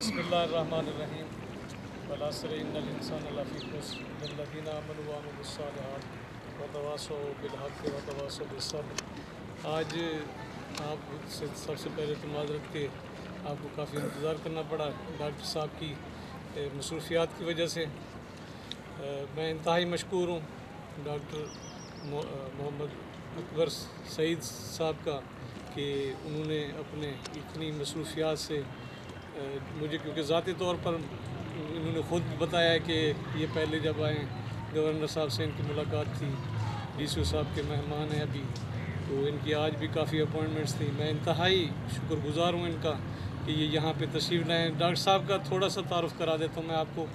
بسم اللہ الرحمن الرحیم والعصر ان الانسان لفی خسر الا الذین آمنوا وعملوا الصالحات وتواصوا بالحق وتواصوا بالصبر۔ آج آپ سے سب سے پہلے تو معذرت کہ آپ کو کافی انتظار کرنا پڑا ڈاکٹر صاحب کی مصروفیات کی وجہ سے۔ میں انتہائی مشکور ہوں ڈاکٹر محمد اکبر سعید صاحب کا کہ انہوں نے اپنے اتنی مصروفیات سے مجھے، کیونکہ ذاتی طور پر انہوں نے خود بتایا ہے کہ یہ پہلے جب آئیں گورنر صاحب سے ان کی ملاقات تھی، ڈی سی او صاحب کے مہمان ہیں ابھی، تو ان کی آج بھی کافی اپوائنٹمنٹس تھیں۔ میں انتہائی شکر گزار ہوں ان کا کہ یہ یہاں پہ تشریف لائیں۔ ڈاکٹر صاحب کا تھوڑا سا تعارف کرا دیتا ہوں میں آپ کو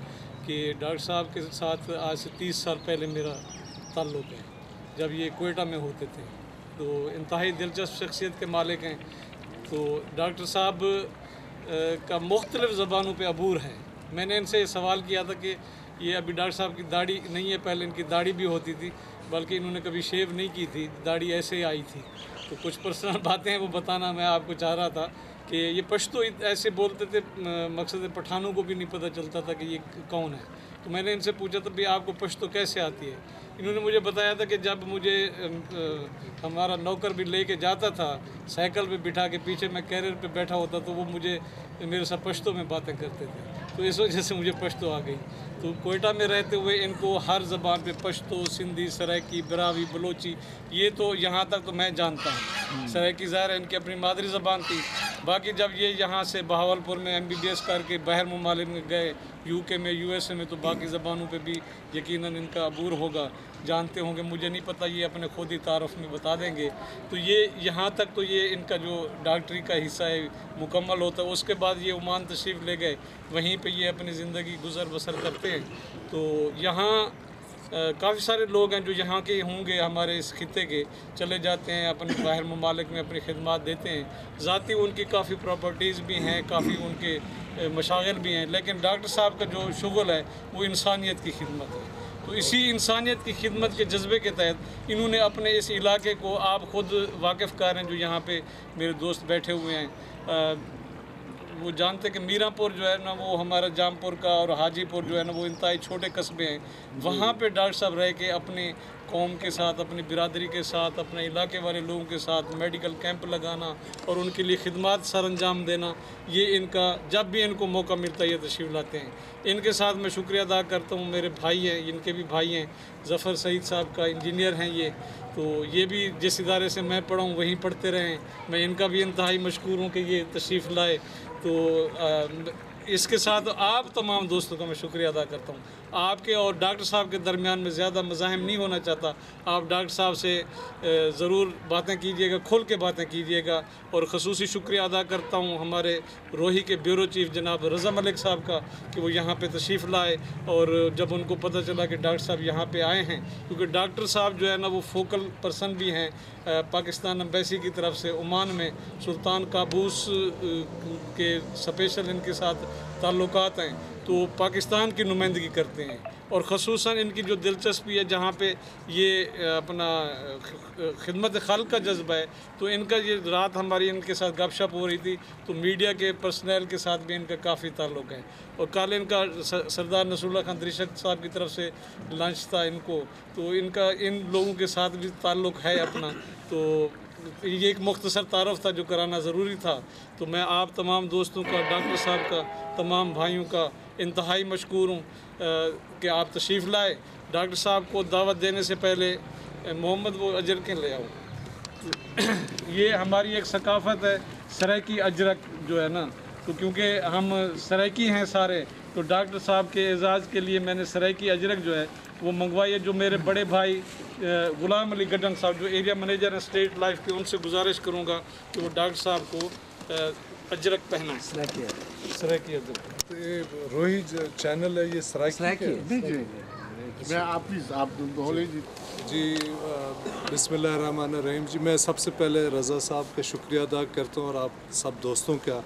کہ ڈاکٹر صاحب کے ساتھ آج سے 30 سال پہلے میرا تعلق ہے، جب یہ کوئٹہ میں ہوتے تھے، تو انتہائی دلچسپ شخصیت کے مالک ہیں۔ تو ڈاکٹر صاحب کا مختلف زبانوں پہ عبور ہے۔ میں نے ان سے سوال کیا تھا کہ یہ ابھی ڈاکٹر صاحب کی داڑھی نہیں ہے، پہلے ان کی داڑھی بھی ہوتی تھی، بلکہ انہوں نے کبھی شیو نہیں کی تھی، داڑھی ایسے ہی آئی تھی۔ تو کچھ پرسنل باتیں ہیں وہ بتانا میں آپ کو چاہ رہا تھا کہ یہ پشتو ایسے بولتے تھے، مقصد پٹھانوں کو بھی نہیں پتہ چلتا تھا کہ یہ کون ہے۔ تو میں نے ان سے پوچھا تھا بھی آپ کو پشتو کیسے آتی ہے؟ انہوں نے مجھے بتایا تھا کہ جب مجھے ہمارا نوکر بھی لے کے جاتا تھا سائیکل پہ بٹھا کے، پیچھے میں کیریئر پہ بیٹھا ہوتا تو وہ مجھے میرے ساتھ پشتو میں باتیں کرتے تھے، تو اس وجہ سے مجھے پشتو آ گئی۔ تو کوئٹہ میں رہتے ہوئے ان کو ہر زبان پہ پشتو، سندھی، سرائکی، براوی، بلوچی، یہ تو یہاں تک تو میں جانتا ہوں۔ سرائکی ظاہر ہے ان کی اپنی مادری زبان تھی، باقی جب یہ یہاں سے بہاولپور میں MBBS کر کے باہر ممالک میں گئے، UK میں، USA میں، تو باقی زبانوں پہ بھی یقیناً ان کا عبور ہوگا، جانتے ہوں گے، مجھے نہیں پتہ، یہ اپنے خود ہی تعارف میں بتا دیں گے۔ تو یہ یہاں تک تو یہ ان کا جو ڈاکٹری کا حصہ ہے مکمل ہوتا ہے۔ اس کے بعد یہ عمان تشریف لے گئے، وہیں پہ یہ اپنی زندگی گزر بسر کرتے ہیں۔ تو یہاں کافی سارے لوگ ہیں جو یہاں کے ہوں گے، ہمارے اس خطے کے، چلے جاتے ہیں اپنے باہر ممالک میں اپنی خدمات دیتے ہیں۔ ذاتی ان کی کافی پراپرٹیز بھی ہیں، کافی ان کے مشاغل بھی ہیں، لیکن ڈاکٹر صاحب کا جو شغل ہے وہ انسانیت کی خدمت ہے۔ تو اسی انسانیت کی خدمت کے جذبے کے تحت انہوں نے اپنے اس علاقے کو، آپ خود واقف کار ہیں جو یہاں پہ میرے دوست بیٹھے ہوئے ہیں، وہ جانتے کہ میرا پور جو ہے نا وہ ہمارا جام پور کا، اور حاجی پور جو ہے نا وہ انتہائی چھوٹے قصبے ہیں، وہاں پہ ڈاکٹر صاحب رہ کے اپنی قوم کے ساتھ، اپنی برادری کے ساتھ، اپنے علاقے والے لوگوں کے ساتھ میڈیکل کیمپ لگانا اور ان کے لیے خدمات سر انجام دینا، یہ ان کا جب بھی ان کو موقع ملتا ہے یہ تشریف لاتے ہیں۔ ان کے ساتھ میں شکریہ ادا کرتا ہوں، میرے بھائی ہیں، ان کے بھی بھائی ہیں، ظفر سعید صاحب کا انجینئر ہیں یہ، تو یہ بھی جس ادارے سے میں پڑھا ہوں وہیں پڑھتے رہے ہیں۔ میں ان کا بھی انتہائی مشکور ہوں کہ یہ تشریف لائے۔ تو اس کے ساتھ آپ تمام دوستوں کا میں شکریہ ادا کرتا ہوں۔ آپ کے اور ڈاکٹر صاحب کے درمیان میں زیادہ مزاحم نہیں ہونا چاہتا، آپ ڈاکٹر صاحب سے ضرور باتیں کیجیے گا، کھل کے باتیں کیجیے گا۔ اور خصوصی شکریہ ادا کرتا ہوں ہمارے روہی کے بیورو چیف جناب رضا ملک صاحب کا کہ وہ یہاں پہ تشریف لائے، اور جب ان کو پتہ چلا کہ ڈاکٹر صاحب یہاں پہ آئے ہیں، کیونکہ ڈاکٹر صاحب جو ہے نا وہ فوکل پرسن بھی ہیں پاکستان ایمبیسی کی طرف سے عمان میں، سلطان قابوس کے اسپیشل ان کے ساتھ تعلقات ہیں، تو پاکستان کی نمائندگی کرتے ہیں۔ اور خصوصاً ان کی جو دلچسپی ہے جہاں پہ یہ اپنا خدمت خلق کا جذبہ ہے، تو ان کا یہ رات ہماری ان کے ساتھ گپ شپ ہو رہی تھی، تو میڈیا کے پرسنل کے ساتھ بھی ان کا کافی تعلق ہے۔ اور کل ان کا سردار نصر اللہ خان درشک صاحب کی طرف سے لنچ تھا ان کو، تو ان کا ان لوگوں کے ساتھ بھی تعلق ہے اپنا۔ تو یہ ایک مختصر تعارف تھا جو کرانا ضروری تھا۔ تو میں آپ تمام دوستوں کا، ڈاکٹر صاحب کا، تمام بھائیوں کا انتہائی مشکور ہوں کہ آپ تشریف لائے۔ ڈاکٹر صاحب کو دعوت دینے سے پہلے محمد وہ اجر کے لے آؤ، یہ ہماری ایک ثقافت ہے سرائکی اجرک جو ہے نا، تو کیونکہ ہم سرائکی ہیں سارے، تو ڈاکٹر صاحب کے اعزاز کے لیے میں نے سرائکی اجرک جو ہے وہ منگوائی ہے، جو میرے بڑے بھائی غلام علی گڈن صاحب جو ایریا منیجر ہیں اسٹیٹ لائف کے، ان سے گزارش کروں گا کہ وہ ڈاکٹر صاحب کو اجرک پہنائیں، سرائکی اجرک۔ روہی چینل ہے یہ سرائکی ہے؟ میں آپ بولے جی بسم اللہ الرحمن الرحیم۔ جی میں سب سے پہلے رضا صاحب کا شکریہ ادا کرتا ہوں اور آپ سب دوستوں کا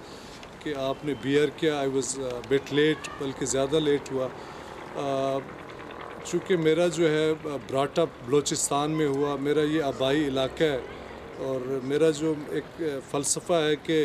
کہ آپ نے بیئر کیا۔ آئی واز بٹ لیٹ، بلکہ زیادہ لیٹ ہوا، چونکہ میرا جو ہے براٹ اپ بلوچستان میں ہوا، میرا یہ آبائی علاقہ ہے، اور میرا جو ایک فلسفہ ہے کہ